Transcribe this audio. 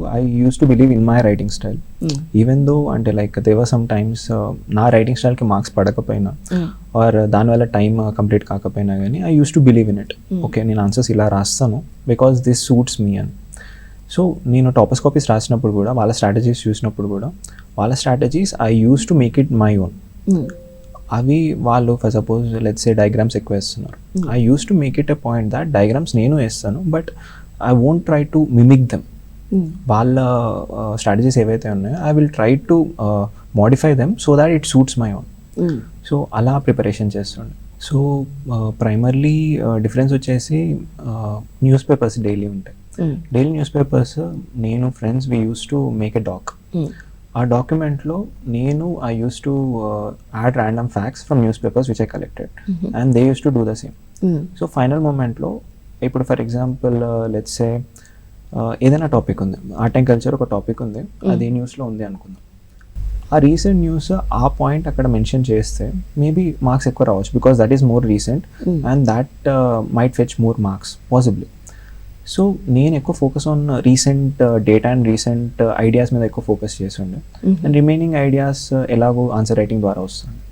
వరకు I use to believe in my writing style. Even though అంటే like దేవర్ some times నా writing స్టైల్కి marks పడకపోయినా are దానివల్ల time complete కాకపోయినా కానీ I use to believe in it. Okay, నేను answers ఇలా రాస్తాను బికాస్ దిస్ సూట్స్ మీ అని. సో నేను టాపర్స్ కాపీస్ రాసినప్పుడు కూడా వాళ్ళ స్ట్రాటజీస్ చూసినప్పుడు కూడా వాళ్ళ strategies I use to make it my own. అవి వాళ్ళు for suppose let's say diagrams ఎక్కువ వేస్తున్నారు, I use to make it a point that diagrams నేను వేస్తాను but I won't try to mimic them. వాళ్ళ స్ట్రాటజీస్ ఏవైతే ఉన్నాయో I will try to modify them so that it suits my own. So అలా preparation చేస్తుండే. So primarily difference వచ్చేసి news papers daily ఉంటాయి. Daily news papers నేను friends we use to make a doc. ఆ డాక్యుమెంట్లో నేను I use to add random facts from newspapers which I collected and they use to do the same. So final మూమెంట్లో ఇప్పుడు for example let's say ఏదైనా topic ఉంది, art and culture ఒక topic ఉంది, అది న్యూస్లో ఉంది అనుకుందాం. ఆ రీసెంట్ న్యూస్ ఆ పాయింట్ అక్కడ మెన్షన్ చేస్తే మేబీ మార్క్స్ ఎక్కువ రావచ్చు because that is more recent and that might fetch more marks possibly. So నేను ఎక్కువ focus on recent data and recent ideas మీద ఎక్కువ ఫోకస్ చేస్తుండే అండ్ రిమైనింగ్ ఐడియాస్ ఎలాగో ఆన్సర్ రైటింగ్ ద్వారా వస్తుంది.